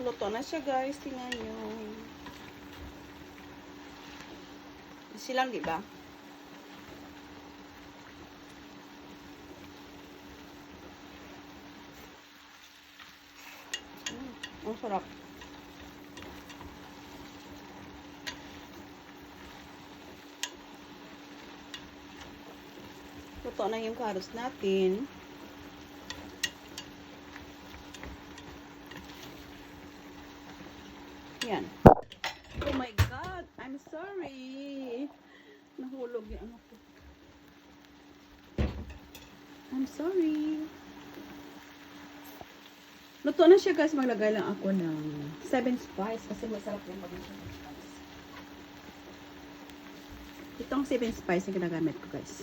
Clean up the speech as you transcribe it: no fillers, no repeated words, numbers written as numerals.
luto na siya guys. Tingnan nyo. Silang, di ba? Ang sarap. Luto na yung carrots natin. Yan. Oh my God! I'm sorry. Nahulog yung ano ko. I'm sorry. Luto na siya guys. Maglagay lang ako ng 7 spice kasi masarap yung mag-7 spice. Itong 7 spice yung ginagamit ko guys.